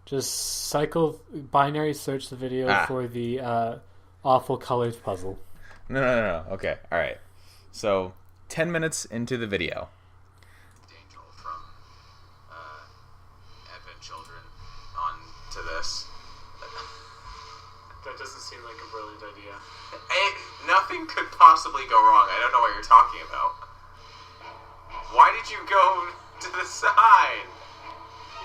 Just binary search the video for the awful colors puzzle. No. Okay, all right. So, 10 minutes into the video. Angel from Advent Children on to this. That doesn't seem like a brilliant idea. Nothing could possibly go wrong. I don't know what you're talking about. Why did you go to the side?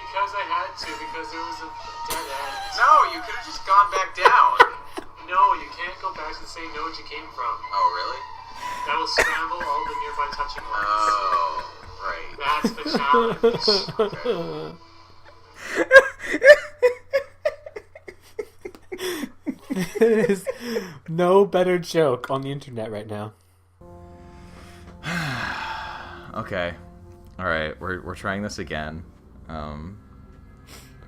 Because I had to, because there was a dead end. No, you could have just gone back down. No, you can't go back to the same node you came from. Oh, really? That will scramble all the nearby touching lines. Oh, right. That's the challenge. There is no better joke on the internet right now. Okay. All right, we're trying this again.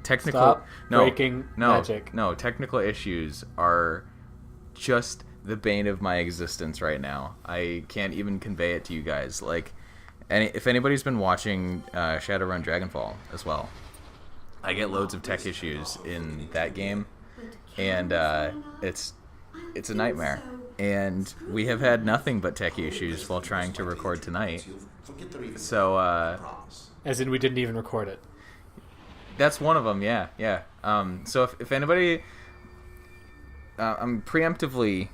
Technical Stop breaking magic. No, technical issues are just the bane of my existence right now. I can't even convey it to you guys. Like, if anybody's been watching Shadowrun Dragonfall as well, I get loads of tech issues in that game, and it's a nightmare. And we have had nothing but tech issues while trying to record tonight. So, as in we didn't even record it. That's one of them, yeah. So if anybody, I'm preemptively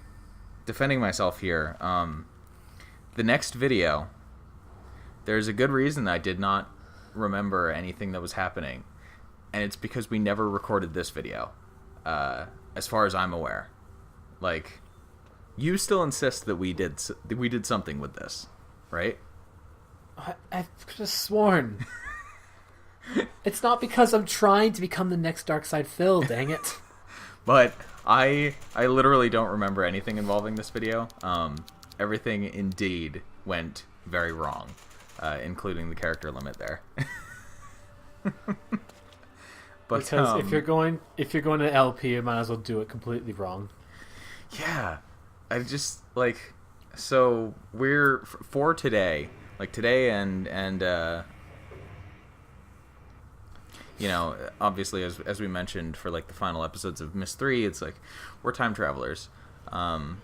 defending myself here. The next video, there's a good reason I did not remember anything that was happening, and it's because we never recorded this video, as far as I'm aware. Like, you still insist that we did something with this, right? I could have sworn. It's not because I'm trying to become the next Darkside Phil, dang it. But I literally don't remember anything involving this video. Everything indeed went very wrong, including the character limit there. But because if you're going to LP, you might as well do it completely wrong. Yeah, I just like, so we're for today, like today and you know, obviously as we mentioned for like the final episodes of Myst 3, it's like we're time travelers, and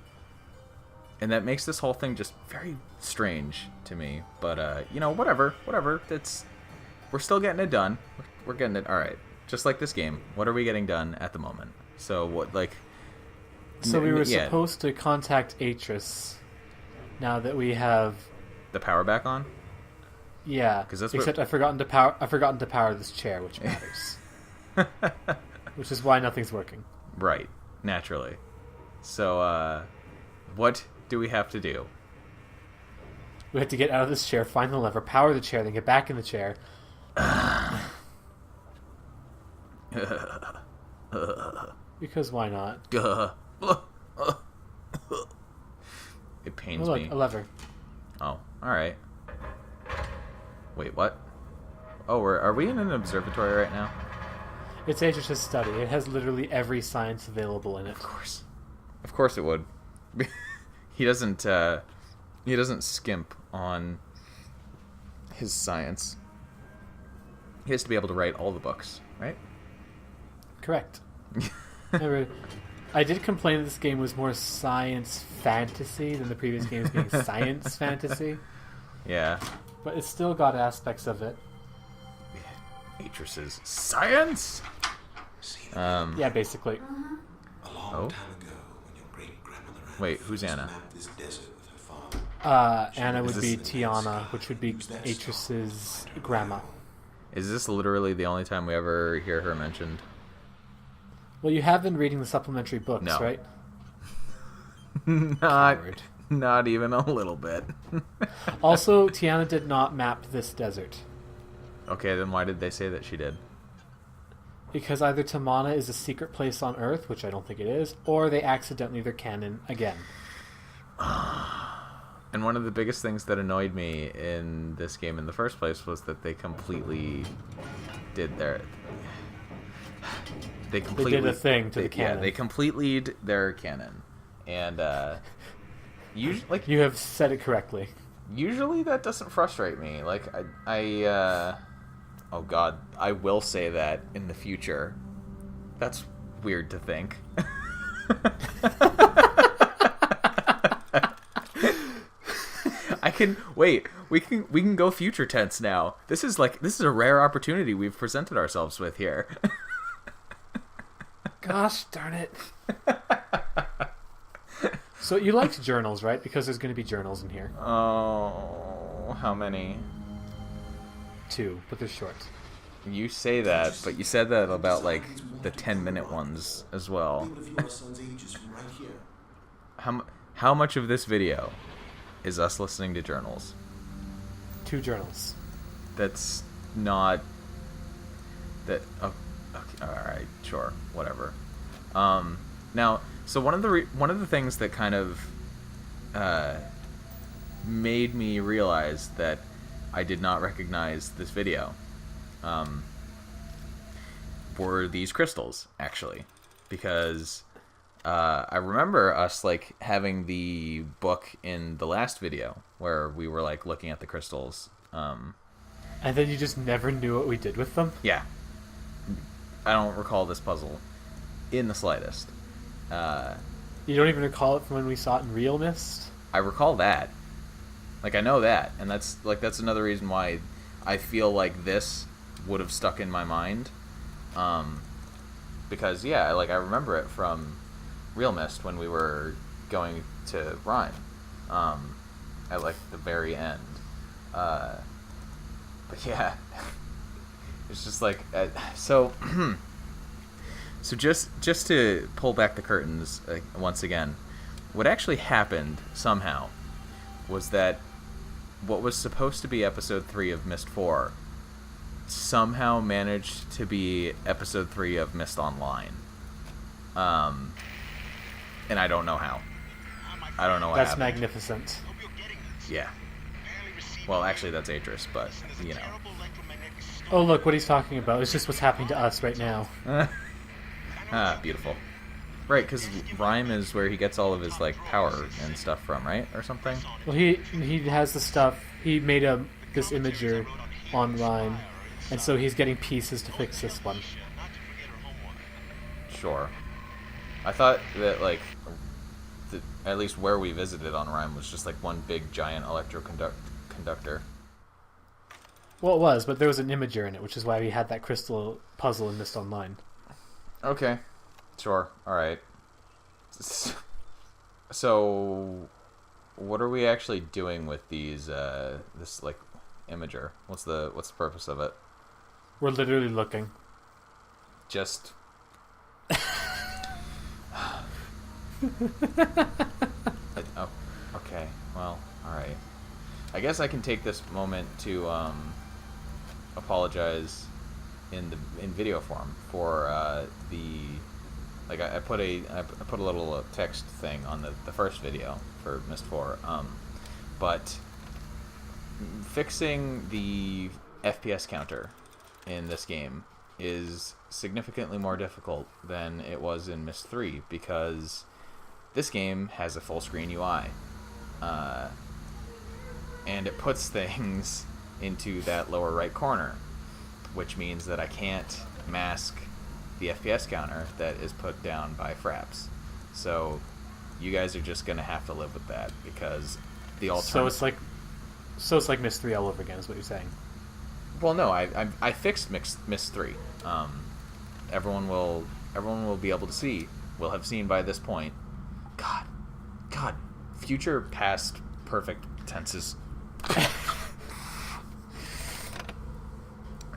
that makes this whole thing just very strange to me. But you know, whatever. We're still getting it done. We're getting it all right. Just like this game. What are we getting done at the moment? So what, like? So we were supposed to contact Atris. Now that we have the power back on. Yeah, except I've forgotten to power this chair, which matters. Which is why nothing's working. Right, naturally. So, what do we have to do? We have to get out of this chair, find the lever, power the chair, then get back in the chair. Because why not? It pains look, me. A lever. Oh, alright. Wait, what? Oh, are we in an observatory right now? It's Atris' study. It has literally every science available in it. Of course it would. He doesn't skimp on his science. He has to be able to write all the books, right? Correct. I did complain that this game was more science fantasy than the previous games being science fantasy. Yeah. But it's still got aspects of it. Atris's science? Yeah, basically. Oh? Wait, who's Anna? Anna would be Tiana, which would be Atris's grandma. Is this literally the only time we ever hear her mentioned? Well, you have been reading the supplementary books, no. Right? Not even a little bit. Also, Tiana did not map this desert. Okay, then why did they say that she did? Because either Tomahna is a secret place on Earth, which I don't think it is, or they accidentally their canon again. And one of the biggest things that annoyed me in this game in the first place was that they completely did their... They did a thing to the canon. Yeah, they completely their canon. And, usually, you have said it correctly. Usually that doesn't frustrate me. Like, oh god, I will say that in the future That's weird to think. I can wait. We can go future tense now. This is a rare opportunity we've presented ourselves with here. Gosh darn it. So you liked journals, right? Because there's going to be journals in here. Oh, how many? 2, but they're short. You say that, but you said that about like the 10-minute ones as well. How much of this video is us listening to journals? 2 journals. That's not that. Oh, okay, all right, sure, whatever. Now, so one of the things that kind of made me realize that I did not recognize this video were these crystals, actually, because I remember us like having the book in the last video where we were like looking at the crystals. And then you just never knew what we did with them? Yeah. I don't recall this puzzle in the slightest. You don't even recall it from when we saw it in Real Myst? I recall that. Like, I know that, and that's another reason why I feel like this would have stuck in my mind. Because, yeah, like, I remember it from Real Myst when we were going to Rhyme, at, like, the very end. But, yeah, it's just, like, so just to pull back the curtains once again, what actually happened, somehow, was that what was supposed to be episode 3 of Myst 4 somehow managed to be episode 3 of Myst Online. And I don't know how. I don't know what That's happened. Magnificent. Yeah. Well, actually, that's Atris, but, you know. Oh, look, what he's talking about. It's just what's happening to us right now. Beautiful. Right, because Rhyme is where he gets all of his, like, power and stuff from, right? Or something? Well, he has the stuff. He made this imager on Rhyme, and so he's getting pieces to fix this one. Sure. I thought that, like, at least where we visited on Rhyme was just, like, one big, giant conductor. Well, it was, but there was an imager in it, which is why we had that crystal puzzle in Myst Online. Okay. Sure. Alright. So, what are we actually doing with these, this, like, imager? What's the purpose of it? We're literally looking. Just... Oh, okay. Well, alright. I guess I can take this moment to, apologize in video form for, like, I put a little text thing on the first video for Myst 4, but fixing the FPS counter in this game is significantly more difficult than it was in Myst 3, because this game has a full screen UI, and it puts things into that lower right corner, which means that I can't mask the FPS counter that is put down by Fraps. So you guys are just gonna have to live with that, because the alternative... So it's like Myst 3 all over again, is what you're saying. Well, no, I fixed Myst 3. Everyone will be able to see. Will have seen by this point. God, future, past, perfect tenses.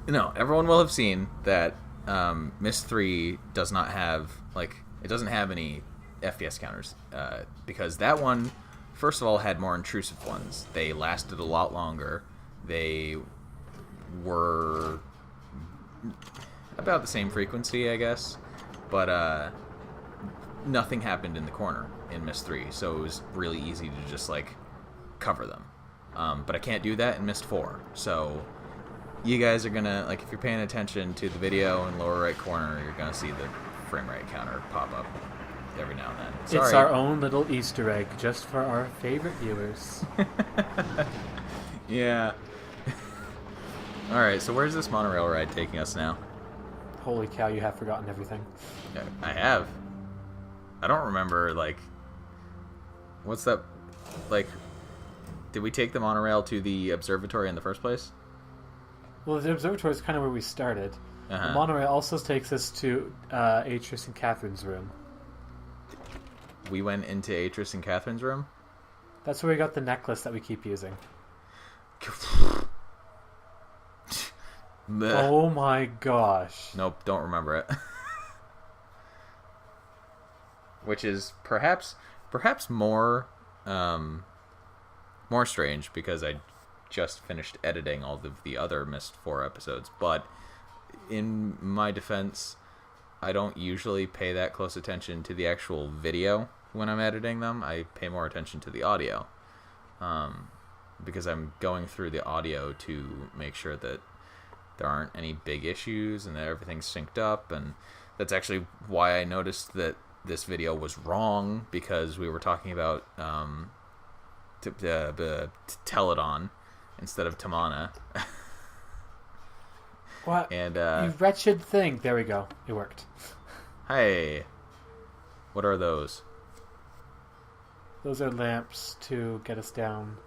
No, everyone will have seen that Myst 3 does not have, like, it doesn't have any FPS counters, because that one, first of all, had more intrusive ones. They lasted a lot longer. They were about the same frequency, I guess, but nothing happened in the corner in Myst 3, so it was really easy to just, like, cover them. But I can't do that in Myst 4, so you guys are gonna, like, if you're paying attention to the video in lower right corner, you're gonna see the frame rate counter pop up every now and then. Sorry. It's our own little Easter egg, just for our favorite viewers. Yeah. Alright, so where's this monorail ride taking us now? Holy cow, you have forgotten everything. I have. I don't remember, like... What's that... Like... Did we take the monorail to the observatory in the first place? Well, the observatory is kind of where we started. The monorail also takes us to Atris and Catherine's room. We went into Atris and Catherine's room? That's where we got the necklace that we keep using. Oh my gosh. Nope, don't remember it. Which is perhaps more more strange because I just finished editing all of the other Myst 4 episodes, but in my defense, I don't usually pay that close attention to the actual video when I'm editing them. I pay more attention to the audio because I'm going through the audio to make sure that there aren't any big issues and that everything's synced up, and that's actually why I noticed that this video was wrong, because we were talking about Teledon instead of Tomahna. What? And you wretched thing. There we go. It worked. Hey, what are those? Those are lamps to get us down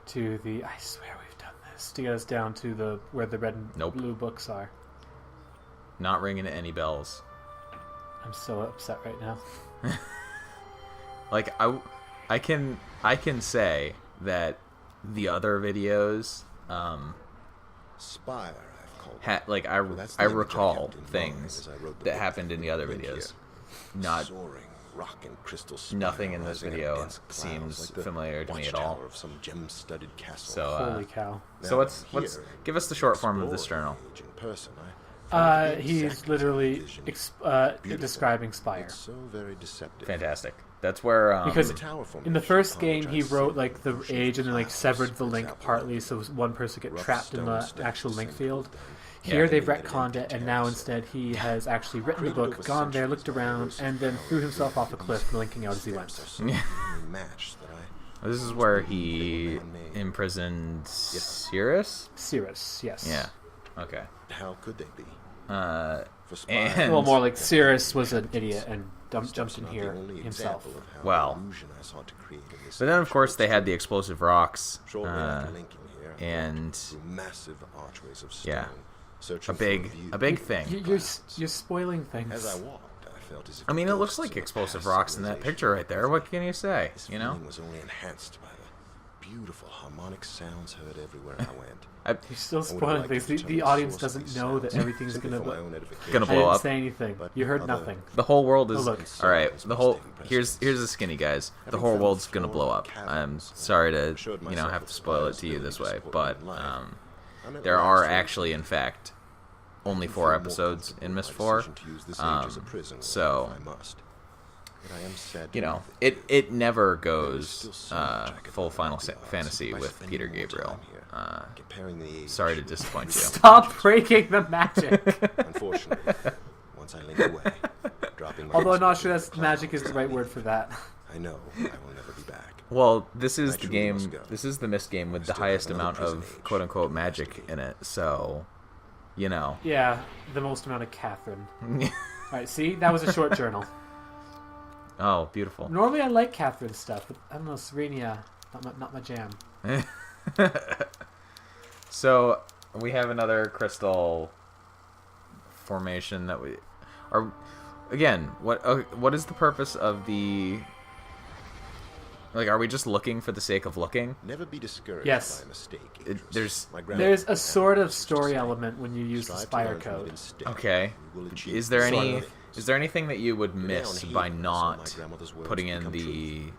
to the... I swear we've done this. To get us down to the where the red and blue books are. Not ringing any bells. I'm so upset right now. Like, I can say that the other videos, Spire, I've called like I recall things that happened in the other videos. Not soaring rock and crystal nothing in this video seems familiar to me at all. Of some gem-studded castle. So Holy cow! So let's give us the short form of this journal. In person, he's literally describing Spire. so very deceptive. Fantastic. That's where Because in the first game he wrote like the age and then like severed the link partly, so one person get trapped in the actual link field. Here they've retconned it, and now instead he has actually written the book, gone there, looked around, and then threw himself off a cliff, linking out as he went. This is where he imprisoned Cirrus? Cirrus, yes. Yeah. Okay. How could they be? And well, more like Cirrus was an idiot and jumped in here himself. Well, but then of course they had the explosive rocks, and massive archways of stone. yeah, a big thing. You're spoiling things. As I walked, I felt as if I mean, it looks like explosive rocks in that picture right there. What can you say? This You know? feeling was only enhanced by the beautiful harmonic sounds heard everywhere I went. You're still spoiling things. The audience doesn't know that everything's gonna Gonna I blow didn't up. say anything. You heard nothing. The whole world is Oh, look. all right. The whole here's the skinny guys. The whole world's gonna blow up. I'm sorry to have to spoil it to you this way, but there are actually in fact only 4 episodes in Myst 4. So it never goes full Final Fantasy with Peter Gabriel. Sorry to disappoint you. Stop breaking the magic. Unfortunately, once I link away, dropping my Although I'm not sure that's magic is the right word for that. I know I will never be back. Well, this is I the truly game. must go. This is the Myst game with the still highest have another amount of prison age quote unquote to magic investigate. in it. So, Yeah, the most amount of Catherine. Alright, see? That was a short journal. Oh, beautiful. Normally I like Catherine stuff, but I don't know, Serenia, not my jam. So we have another crystal formation that we are. Again, what is the purpose of the? Like, are we just looking for the sake of looking? Never be discouraged Yes. by a mistake. There's There's a sort of story element when you use the Spire code. okay. Is there any? Is there anything that you would miss by not putting in the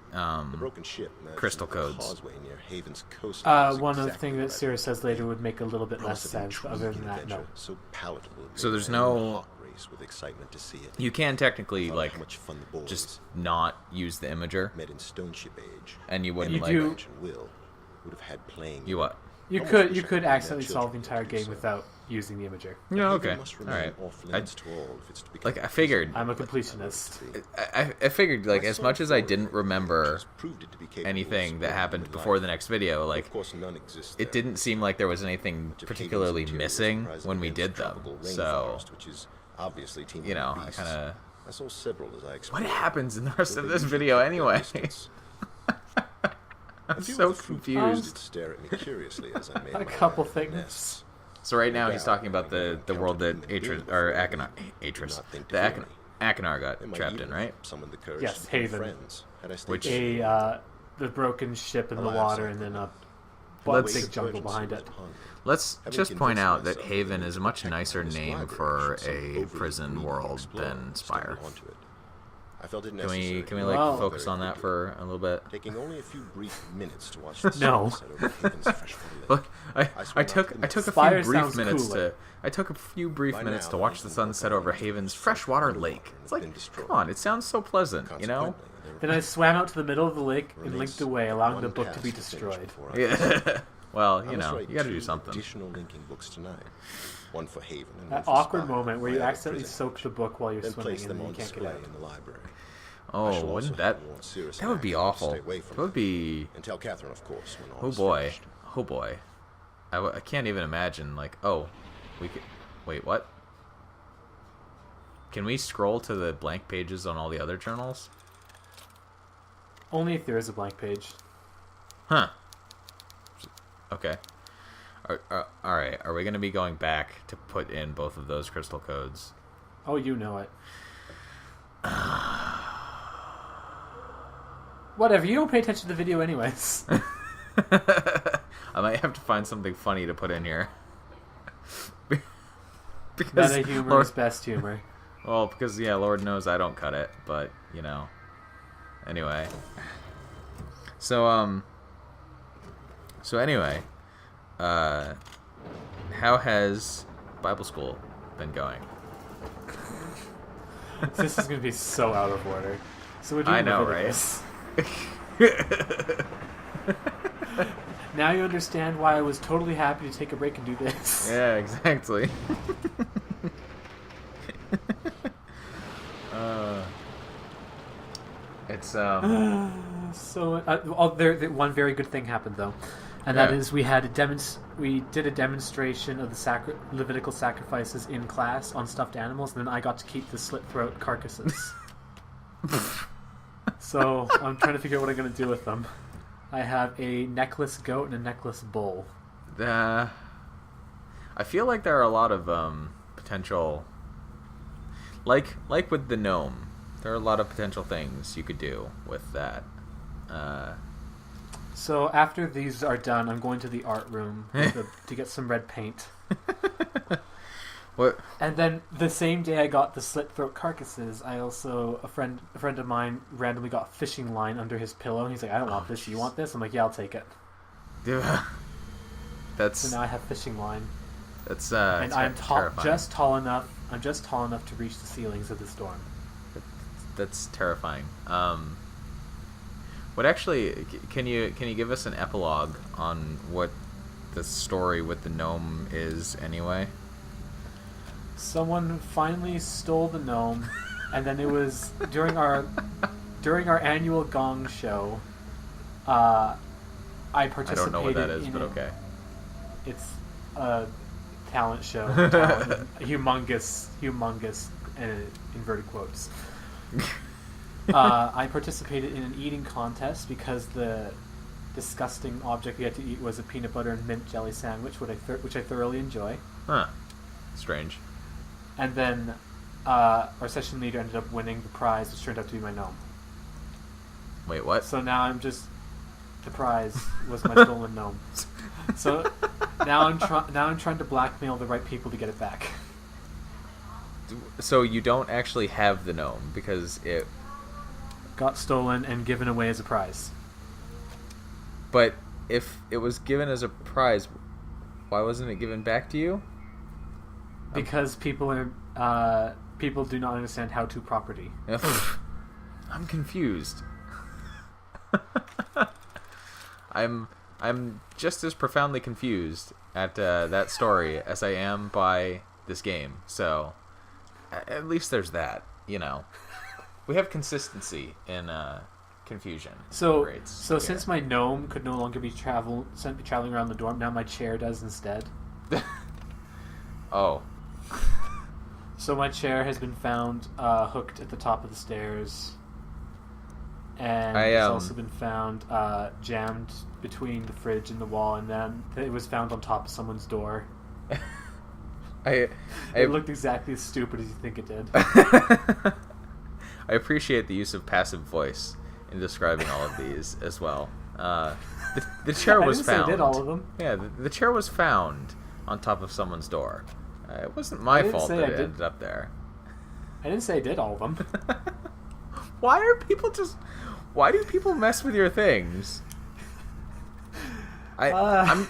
crystal codes? One of the things that Sierra says later would make a little bit less sense, but other than that, no. So there's no. With excitement to see it. You can technically like How much fun the boys just not use the imager, met in Stoneship Age. and you wouldn't You like. do- And Will would have had playing. You what? You Almost could wish I could accidentally have solve the children entire to do game so. without using the imager. Yeah, okay. Must All remain right. off I, limits to all if it's to become like I figured, I'm a completionist. I figured like as much as I didn't remember proved it to be capable anything of that supporting happened human before life. the next video, like Of course, none exists it there. didn't seem like there was anything Much of particularly Haven's interior is missing comprised when we of did them. tropical So rainforest, which is Obviously, Team you know, I Beasts. kind of... I saw several as I What explored. happens in the rest of Though they this usually video kept their anyway? distance. I'm A few so of the troopers confused. did stare at me curiously as I made A my couple way out of the things. nests. So right now he's talking about the world that Achenar got They might trapped even in, right? have summoned the courage Yes, to become Haven. friends had I stayed Which- silent. The broken ship in the Alas, water, I and could then a not. Let's- big jungle Urgency behind was it. upon me. Let's Having just point convinced out that myself Haven that is a the much protector nicer of this name library for should some a overly prison greedy world explorer than stumble Spire. onto it. I felt it Can necessary. we like Well- focus on that for a little bit? Taking only a few brief minutes to watch the No. sunset over Haven's freshwater lake. Look, I swam took out to the a Spire few brief sounds minutes cooler. to I took a few brief By minutes now, to the watch the Haven sunset volcano over was Haven's fresh freshwater underwater lake. and It's had like, been destroyed. come on, it sounds so pleasant, you know? Consequently, there Then I swam out to the middle of the lake and remains linked away, allowing one the book to be task finish destroyed. before I finish. Yeah. Well, I you must know, write you got to 2 do something. additional linking books tonight. One for Haven and one That for awkward Spire, moment where my you other accidentally prison. soak the book while you're Then swimming place and them then you on can't get display out. in the library. I Oh, shall wouldn't also that have more serious that would be activities to awful? stay away from That would be and tell Catherine, of course, when all oh is boy, finished. oh boy. I can't even imagine. Like, oh, we could wait. What? Can we scroll to the blank pages on all the other journals? Only if there is a blank page. Huh. Okay. All right. Are we going to be going back to put in both of those crystal codes? Oh, you know it. Whatever, you don't pay attention to the video anyways. I might have to find something funny to put in here. because Meta humor Lord, is best humor. well, because yeah, Lord knows I don't cut it, but you know. Anyway. So anyway, how has Bible school been going? This is going to be so out of order. So we're doing I know, Leviticus. Now you understand why I was totally happy to take a break and do this. Yeah, exactly. It's So, one very good thing happened though, and that Yeah. is we did a demonstration of the Levitical sacrifices in class on stuffed animals, and then I got to keep the slit throat carcasses. So I'm trying to figure out what I'm going to do with them. I have a necklace goat and a necklace bull. I feel like there are a lot of potential, like with the gnome. There are a lot of potential things you could do with that. So after these are done, I'm going to the art room to get some red paint. What? And then the same day I got the slit throat carcasses, I also a friend of mine randomly got fishing line under his pillow. And he's like, "I don't want this. You want this?" I'm like, "Yeah, I'll take it." That's So now I have fishing line, that's and I'm terrifying. just tall enough. I'm just tall enough to reach the ceilings of the storm. That's terrifying. What actually? Can you give us an epilogue on what the story with the gnome is anyway? Someone finally stole the gnome, and then it was during our annual gong show. I I participated. don't know what that is, in but it. okay. It's a talent show. Humongous, inverted quotes. I participated in an eating contest because the disgusting object we had to eat was a peanut butter and mint jelly sandwich, which I thoroughly enjoy. Huh. Strange. And then our session leader ended up winning the prize, which turned out to be my gnome. Wait, what? So now the prize was my stolen gnome. So now I'm trying to blackmail the right people to get it back. So you don't actually have the gnome because it. Got stolen and given away as a prize. But if it was given as a prize, why wasn't it given back to you? Because people do not understand how to property. I'm confused. I'm just as profoundly confused at that story as I am by this game. So at least there's that, you know. We have consistency in confusion. So Grades. since my gnome could no longer be traveling around the dorm, now my chair does instead. Oh. So my chair has been found hooked at the top of the stairs. And it's also been found jammed between the fridge and the wall, and then it was found on top of someone's door. It looked exactly as stupid as you think it did. I appreciate the use of passive voice in describing all of these as well. The chair was found. I did all of them. Yeah, the chair was found on top of someone's door. It wasn't my fault that it ended up there. I didn't say I did all of them. Why do people mess with your things? I'm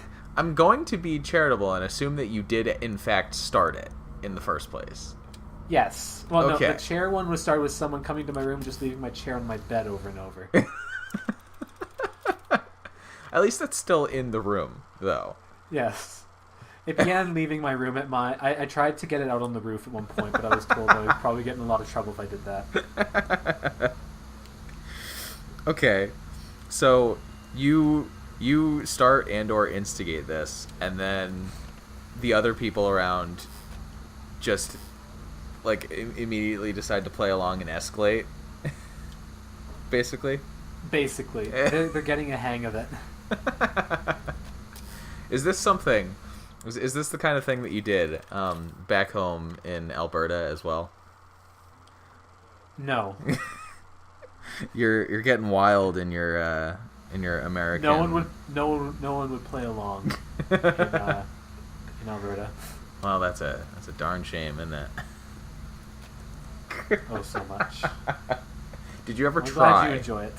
going to be charitable and assume that you did in fact start it in the first place. Yes. Well, okay. No, the chair one was started with someone coming to my room, just leaving my chair on my bed over and over. At least that's still in the room, though. Yes. It began leaving my room at my... I tried to get it out on the roof at one point, but I was told I would probably get in a lot of trouble if I did that. Okay. So, you start and or instigate this, and then the other people around just, like, immediately decide to play along and escalate? Basically? Basically. They're getting a hang of it. Is this something... Is this the kind of thing that you did back home in Alberta as well? No. You're getting wild in your American... No one would play along in Alberta. Well, that's a darn shame, isn't it? Oh, so much. Did you ever I'm try? glad you enjoy it.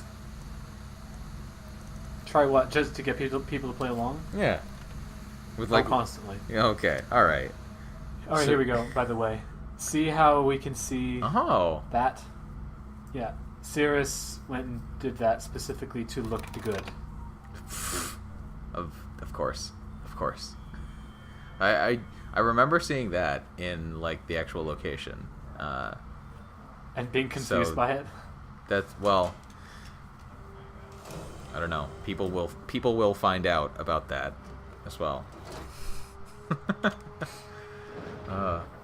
Try what? Just to get people to play along? Yeah. With like constantly. Yeah. Okay. All right. All right. Here we go. By the way, see how we can see that? Yeah. Cirrus went and did that specifically to look good. Of course. I remember seeing that in like the actual location. And being confused by it. That's I don't know. People will find out about that as well.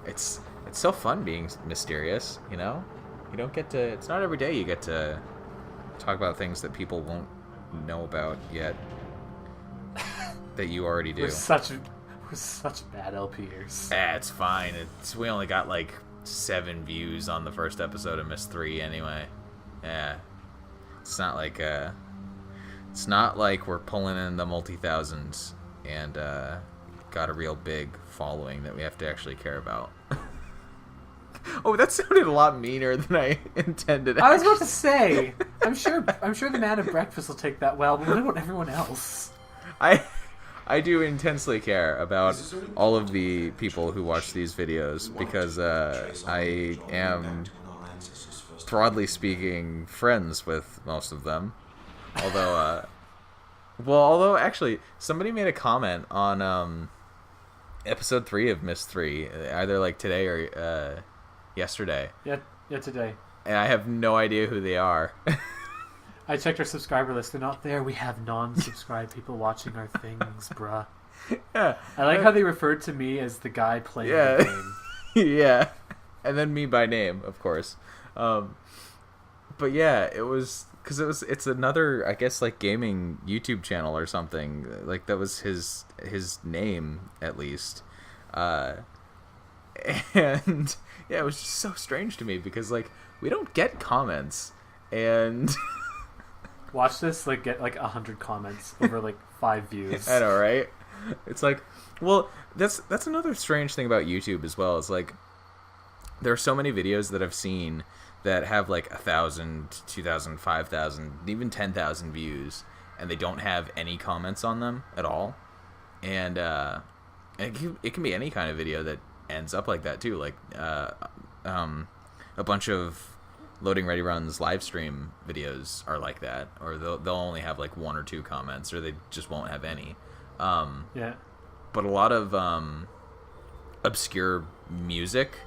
It's so fun being mysterious, you know? You don't get to... It's not every day you get to talk about things that people won't know about yet. That you already do. We're such bad LPers. It's fine. We only got like 7 views on the first episode of Myst 3 anyway. Yeah. It's not like we're pulling in the multi-thousands and got a real big following that we have to actually care about. Oh, that sounded a lot meaner than I intended. I was about to say, I'm sure the man of breakfast will take that well, but what about everyone else? I do intensely care about all of the people who watch these videos because I am, broadly speaking, friends with most of them. Although actually, somebody made a comment on episode 3 of Myst 3, either like today or yesterday. Yeah, today. And I have no idea who they are. I checked our subscriber list. They're not there. We have non-subscribed people watching our things, bruh. Yeah. I like how they referred to me as the guy playing the game. Yeah. And then me by name, of course. But yeah, it was... Because it's another, I guess, like, gaming YouTube channel or something. Like, that was his name, at least. And, yeah, it was just so strange to me because, like, we don't get comments. And... Watch this, like, get, like, 100 comments over, like, 5 views. I know, right? It's like... Well, that's another strange thing about YouTube as well. It's like, there are so many videos that I've seen that have like 1,000, 2,000, 5,000, even 10,000 views, and they don't have any comments on them at all. And it can be any kind of video that ends up like that too. Like a bunch of Loading Ready Run's live stream videos are like that, or they'll only have like 1 or 2 comments, or they just won't have any. Yeah. But a lot of obscure music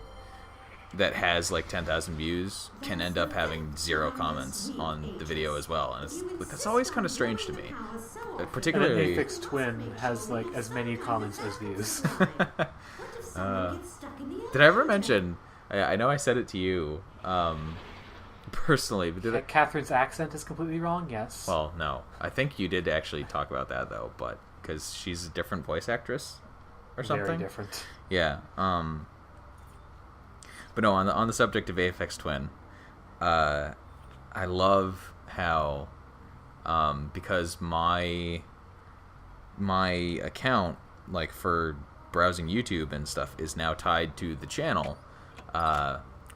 that has like 10,000 views can end up having 0 comments on the video as well, and that's always kind of strange to me. Particularly, and Aphex Twin has like as many comments as views. Did I ever mention I know I said it to you, personally, but did Catherine's accent is completely wrong. Yes. Well, no, I think you did actually talk about that though, but because she's a different voice actress or something. Very different. Yeah. But no, on the subject of Aphex Twin, I love how, because my account, like for browsing YouTube and stuff, is now tied to the channel.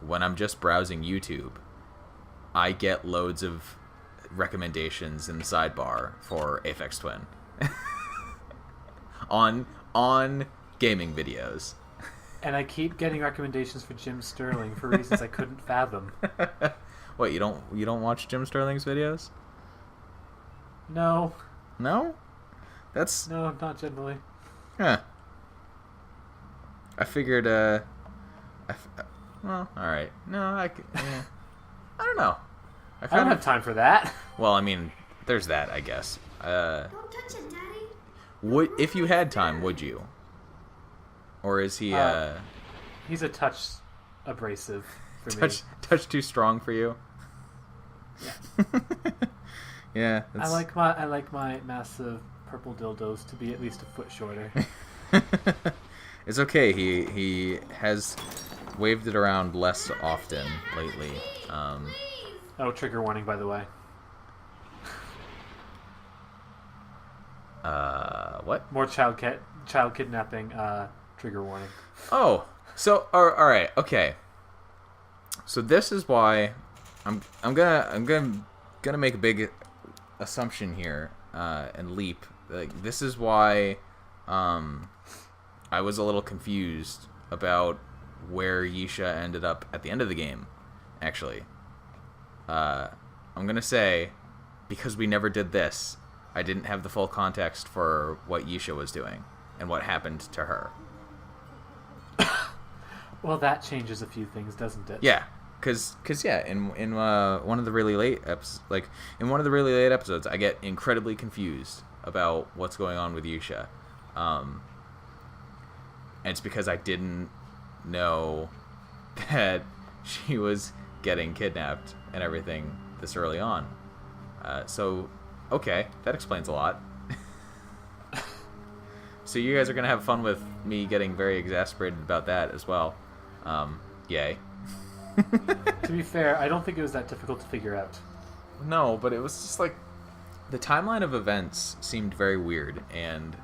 When I'm just browsing YouTube, I get loads of recommendations in the sidebar for Aphex Twin on gaming videos. And I keep getting recommendations for Jim Sterling for reasons I couldn't fathom. What, you don't watch Jim Sterling's videos? No. No? That's No, not generally. Huh. I figured, well, alright. No, I don't know. I don't have time for that. Well, I mean, there's that, I guess. Don't touch it, Daddy. If you had time, would you? Or is he, He's a touch abrasive for me. touch too strong for you? Yeah. Yeah. I like my massive purple dildos to be at least a foot shorter. It's okay. He has waved it around less often lately. Oh, trigger warning, by the way. What? More child kidnapping. Trigger warning. Oh, so all right, okay. So this is why I'm gonna make a big assumption here and leap. Like, this is why I was a little confused about where Yisha ended up at the end of the game. Actually, I'm gonna say, because we never did this, I didn't have the full context for what Yisha was doing and what happened to her. Well, that changes a few things, doesn't it? Yeah, cause yeah, in one of the really late episodes, I get incredibly confused about what's going on with Yusha, and it's because I didn't know that she was getting kidnapped and everything this early on. So, okay, that explains a lot. So you guys are gonna have fun with me getting very exasperated about that as well. Yay. To be fair, I don't think it was that difficult to figure out. No, but it was just like the timeline of events seemed very weird, and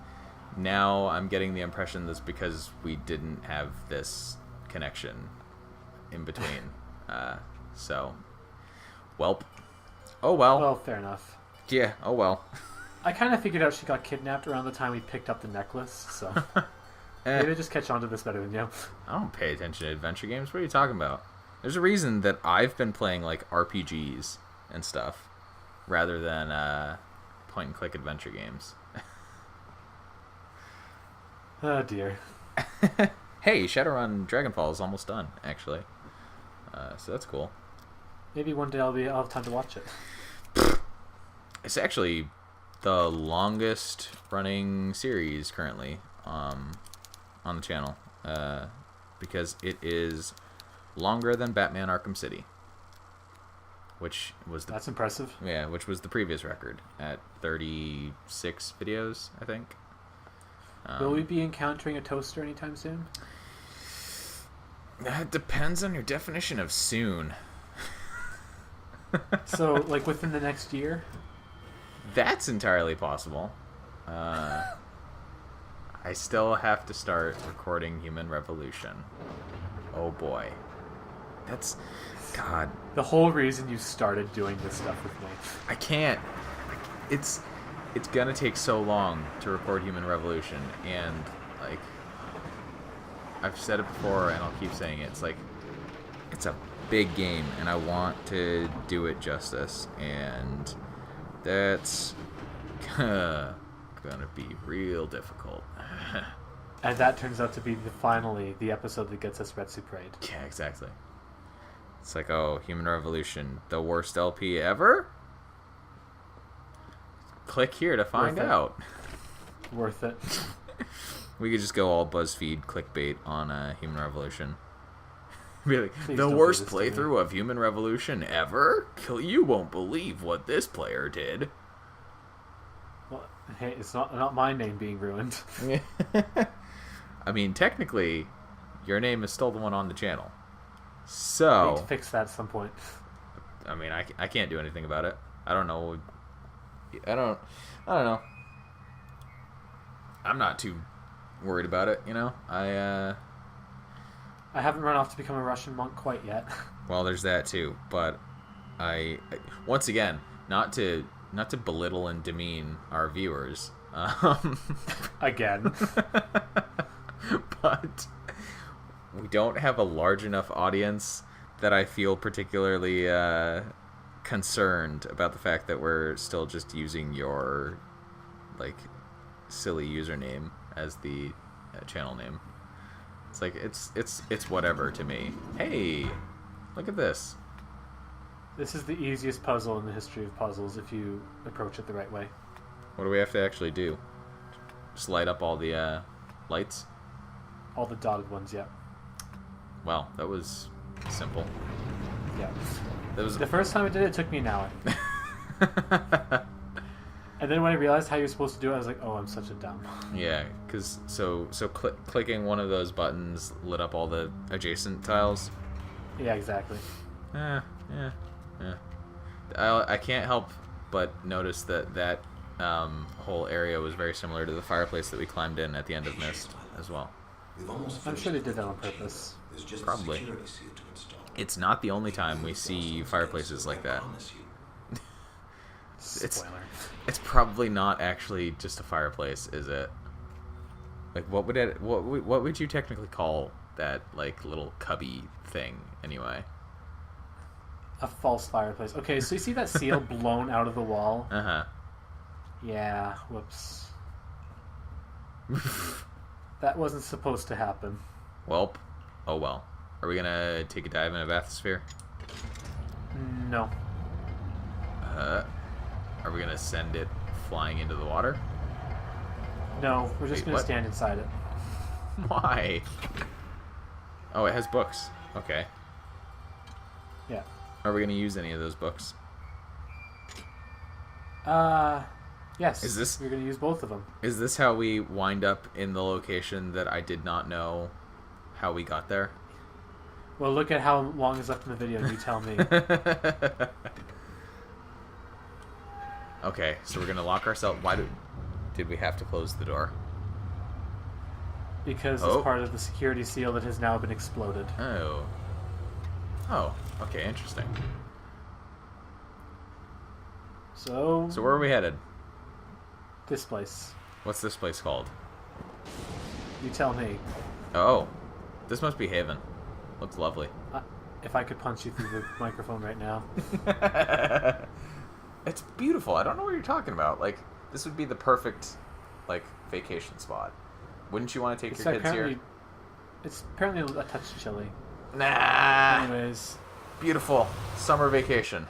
now I'm getting the impression that's because we didn't have this connection in between. So, welp. Oh well. Well, fair enough. Yeah, oh well. I kind of figured out she got kidnapped around the time we picked up the necklace, so maybe I just catch on to this better than you. I don't pay attention to adventure games. What are you talking about? There's a reason that I've been playing like RPGs and stuff rather than point and click adventure games. Oh dear. Hey, Shadowrun Dragonfall is almost done, actually. So that's cool. Maybe one day I'll have time to watch it. It's actually the longest running series currently on the channel, because it is longer than Batman Arkham City, which was That's impressive. Yeah, which was the previous record at 36 videos, I think. Will we be encountering a toaster anytime soon? That depends on your definition of soon. So, like within the next year? That's entirely possible. I still have to start recording Human Revolution. Oh boy. That's... God. The whole reason you started doing this stuff with me. I can't. It's gonna take so long to record Human Revolution, and, like, I've said it before and I'll keep saying it. It's like, it's a big game, and I want to do it justice, and that's gonna be real difficult. And that turns out to be finally the episode that gets us Red Suprade. Yeah, exactly. It's like, oh, Human Revolution, the worst LP ever? Click here to find out. Worth it. We could just go all BuzzFeed clickbait on Human Revolution. Be like, Please the don't do worst this to me." playthrough of Human Revolution ever? You won't believe what this player did. Well, hey, it's not my name being ruined. I mean, technically, your name is still the one on the channel. I need So, to fix that at some point. I mean, I can't do anything about it. I don't know. I don't know. I'm not too worried about it, you know? I haven't run off to become a Russian monk quite yet. Well, there's that too, but I once again, not to belittle and demean our viewers, Again. but we don't have a large enough audience that I feel particularly concerned about the fact that we're still just using your like silly username as the channel name. It's like it's whatever to me. Hey, look at this. This is the easiest puzzle in the history of puzzles if you approach it the right way. What do we have to actually do? Just light up all the lights? All the dotted ones, yeah. Wow, that was simple. Yeah. That was The first time I did it, it took me an hour. And then when I realized how you're supposed to do it, I was like, oh, I'm such a dumb. yeah, because so clicking one of those buttons lit up all the adjacent tiles. Yeah, exactly. Yeah. I can't help but notice that whole area was very similar to the fireplace that we climbed in at the end of Myst as well. I'm sure they did that on purpose. Probably. It's not the only time we see fireplaces like that. Spoiler. It's probably not actually just a fireplace, is it? Like, what would you technically call that, like, little cubby thing, anyway? A false fireplace. Okay, so you see that seal blown out of the wall? Uh-huh. Yeah, whoops. That wasn't supposed to happen. Welp. Oh, well. Are we gonna take a dive in a bathysphere? No. Are we gonna send it flying into the water? No, we're just Wait, going to what? stand inside it. Why? Oh, it has books. Okay. Yeah. Are we gonna use any of those books? Yes. Is this- We're going to use both of them. Is this how we wind up in the location that I did not know how we got there? Well, look at how long is left in the video, and you tell me. Okay, so we're gonna lock ourselves. Why did we have to close the door? Because Oh. it's part of the security seal that has now been exploded. Oh. Oh, okay, interesting. So So where are we headed? this place. What's this place called? You tell me. Oh, this must be Haven. Looks lovely. If I could punch you through the microphone right now. It's beautiful. I don't know what you're talking about. Like, this would be the perfect, like, vacation spot. Wouldn't you want to take your kids here? It's apparently a touch chilly. Nah. Anyways. Beautiful. Summer vacation.